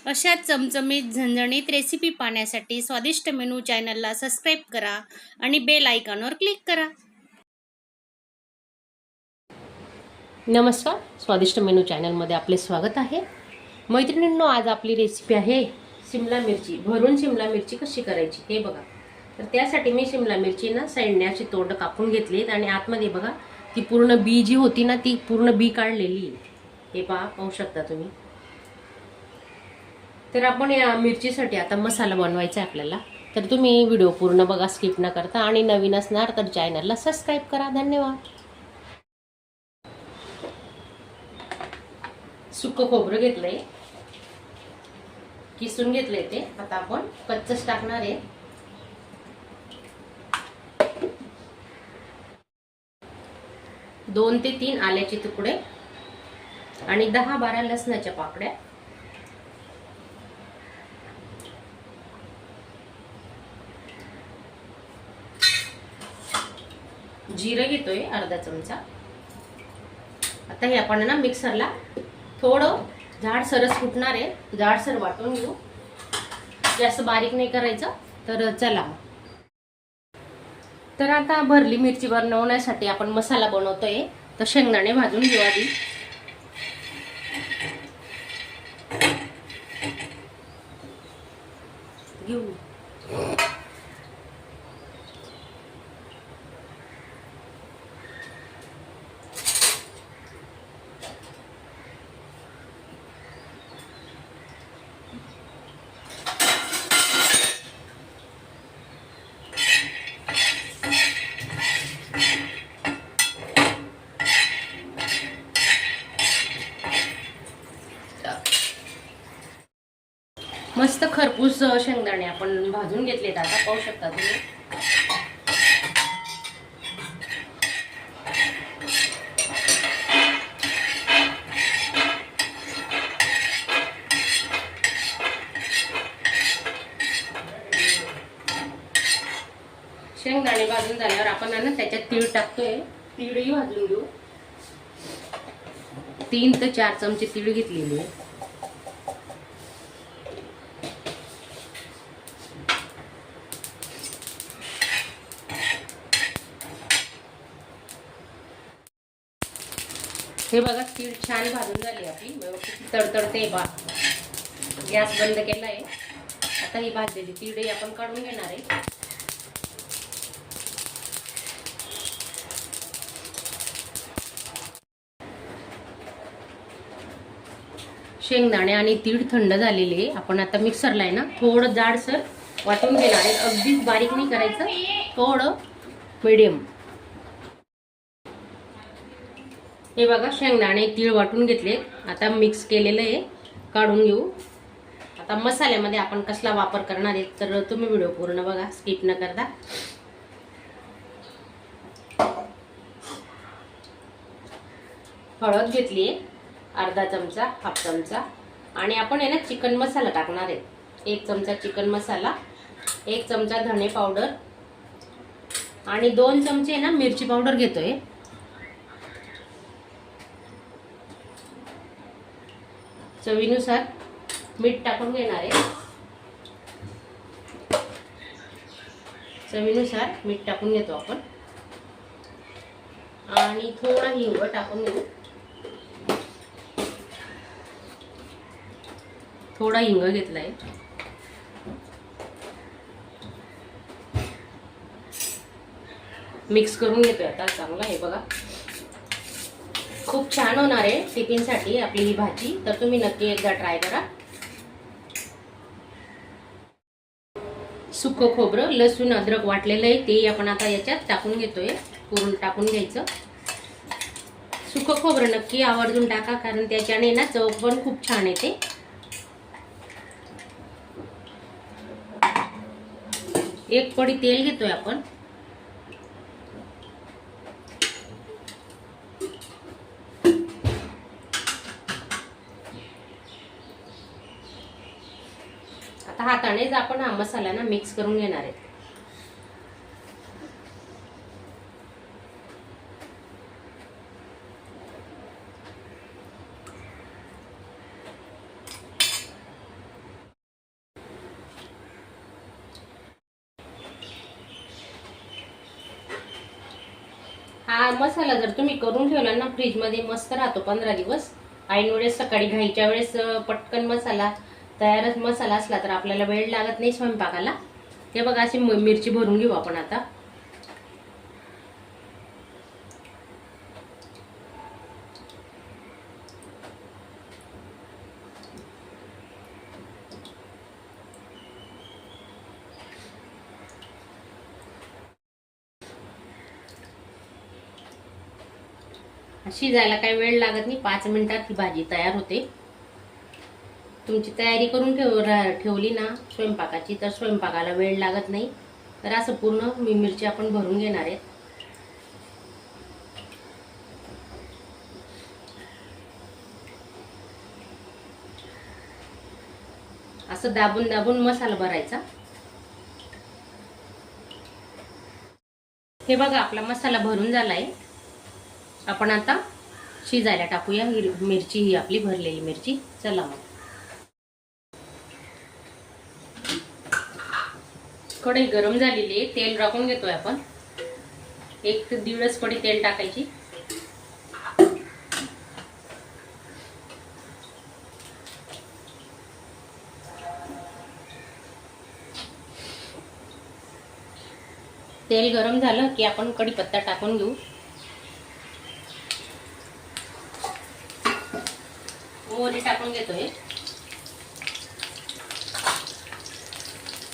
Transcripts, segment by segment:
अशा चमचमीत झणझणीत रेसिपी पाहण्यासाठी स्वादिष्ट मेनू चॅनलला सबस्क्राईब करा आणि बेल आयकॉनवर क्लिक करा. नमस्कार, स्वादिष्ट मेनू चॅनलमध्ये आपले स्वागत आहे. मैत्रिणींनो, आज आपली रेसिपी आहे शिमला मिरची. भरून शिमला मिरची कशी करायची हे बघा. तर त्यासाठी मी शिमला मिरची ना साईडने अशी तोंड कापून घेतलीत आणि आतमध्ये बघा ती पूर्ण बी जी होती ना ती पूर्ण बी काढलेली. हे पाहू शकता तुम्ही. तर आपण या मिरचीसाठी आता मसाला बनवायचा आहे आपल्याला. तर तुम्ही व्हिडिओ पूर्ण बघा, स्किप न करता, आणि नवीन असणार तर चॅनलला सबस्क्राईब करा. धन्यवाद. सुकं खोबरं घेतलंय, किसून घेतलंय ते. आता आपण कच्चच टाकणार आहे. दोन ते तीन आल्याचे तुकडे आणि 10-12 लसणाच्या पाकड्या. जिरं घेतोय अर्धा चमचा. आता हे आपण ना मिक्सरला थोडं जाडसरच कुटणार आहे. जाडसर वाटून घेऊ, जास्त बारीक नाही करायचं. तर चला. तर आता भरली मिरची बनवण्यासाठी आपण मसाला बनवतोय. तर शेंगदाणे भाजून घेऊ आधी. घेऊ मस्त खरपूस शेंगदाणे आपण भाजून घेतलेत. आता पाहू शकता तुम्ही. शेंगदाणे भाजून झाल्यावर आपण ना त्याच्यात तीळ टाकतोय. तीळही भाजून घेऊ. 3 ते 4 चमचे तीळ घेतलेली आहे. हे बघा, तीळ छान भाजून झाली आपली. व्यवस्थित तडतडते. गॅस बंद केलाय. आता ही भाजलेली तीळही आपण काढून घेणार आहे. शेंगदाणे आणि तीळ थंड झालेले. आपण आता मिक्सरला आहे ना थोडं जाडसर वाटून घेणार आहे. अगदीच बारीक नाही करायचं, थोडं मीडियम. हे बघा, शेंगदाणे तीळ वाटून घेतले. आता मिक्स केलेलं आहे, काढून घेऊ. आता मसाल्यामध्ये आपण कसला वापर करणार आहे तर तुम्ही व्हिडिओ पूर्ण बघा, स्किप न करता. हळद घेतली आहे अर्धा चमचा, हाफ चमचा. आणि आपण आहे ना चिकन मसाला टाकणार आहे. 1 चमचा चिकन मसाला, 1 चमचा धणे पावडर आणि 2 चमचे ना मिरची पावडर घेतोय. चवीनुसार मीठ टाकून घेणार आहे. चवीनुसार मीठ टाकून घेतो आपण. आणि थोडा हिंग टाकून घेऊ. थोडा हिंग घेतलाय. मिक्स करून घेतोय आता चांगला. हे बघा, खूप छान होणार आहे टिफिनसाठी आपली ही भाजी. तर तुम्ही नक्की एकदा ट्राय करा. सुकं खोबरं, लसूण, अद्रक वाटलेलं आहे ते आपण आता याच्यात टाकून घेतोय. पूर्ण टाकून घ्यायचं. सुकं खोबरं नक्की आवर्जून टाका, कारण त्याच्याने ना चव पण खूप छान येते. एक पडी तेल घेतोय आपण. आता हातानेच आपण हा मसाला ना मिक्स करून घेणार आहे. हा मसाला जर तुम्ही करून ठेवला ना फ्रीजमध्ये मस्त राहतो 15 दिवस. ऐन वेळेस सकाळी घाईच्या वेळेस पटकन मसाला तयारच मसाला असला तर आपल्याला वेळ लागत नाही स्वयंपाकाला. ते बघा अशी मिरची भरून घेऊ आपण आता. शिजायला काही वेळ लागत नाही, 5 मिनिटात ही भाजी तयार होते. तुमची तयारी करून ठेवली ना स्वयंपाकाची तर स्वयंपाकाला वेळ लागत नाही. तर असं पूर्ण मिरची आपण भरून घेणार आहे. असं दाबून दाबून मसाला भरायचा. हे बघा आपला मसाला भरून झालाय. आपण आता शिजायला टाकूया मिरची, ही आपली भरलेली मिरची. चला मग. कढई गरम झालेली आहे, तेल टाकून घेतोय आपण. 1 ते 1.5 पडी तेल टाकायची. तेल गरम झालं की आपण कढीपत्ता टाकून घेऊ. मोहरी टाकून घेतोय.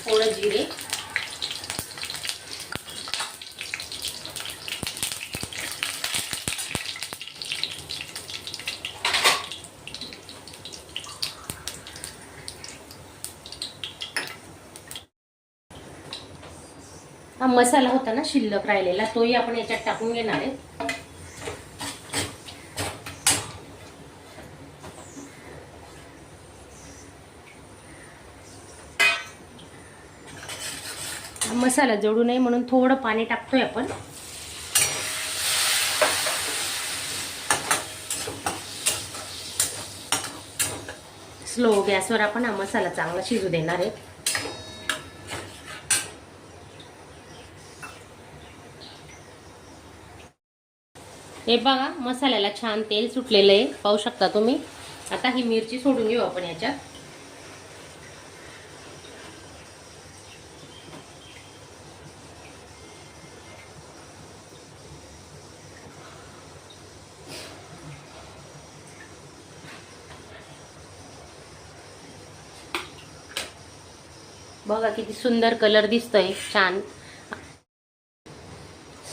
थोडं जिरे, हा मसाला होता ना शिल्लक राहिलेला तोही आपण याच्यात टाकून घेणार आहे. मसाला जळू नये म्हणून थोडं पाणी टाकतोय आपण. स्लो गॅसवर आपण हा मसाला चांगला शिजू देणार आहे. हे बघा मसाल्याला छान तेल सुटलेलं आहे, पाहू शकता तुम्ही. आता ही मिरची सोडून घेऊ आपण याच्यात. बघा किती सुंदर कलर दिसतोय छान.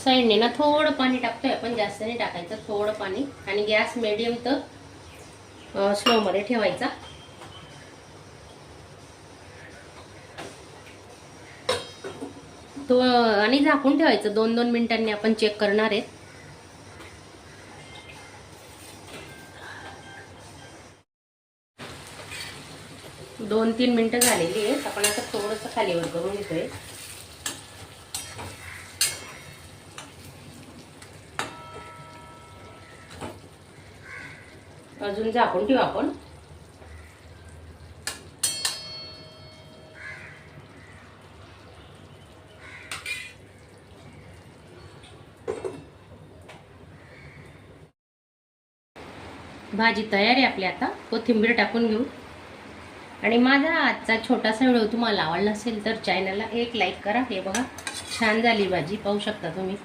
साईडने ना थोडं पाणी टाकतोय आपण, जास्त नाही टाकायचं, थोडं पाणी. आणि गॅस मीडियम तर स्लो मध्ये ठेवायचा. तो आणि झाकून ठेवायचं. 2-2 मिनिटांनी आपण चेक करणार आहे. दोन 3 मिनिटं झालेली आहेत. आपण आता थोडंसं खालीवर करून घेतोय. अजून झाकून ठेवू आपण. भाजी तयार आहे आपली. आता कोथिंबीर टाकून घेऊ. आणि माझा आजचा छोटासा व्हिडिओ तुम्हाला आवडला असेल तर चॅनलला एक लाईक करा. हे बघा छान झाली भाजी, पाहू शकता तुम्ही.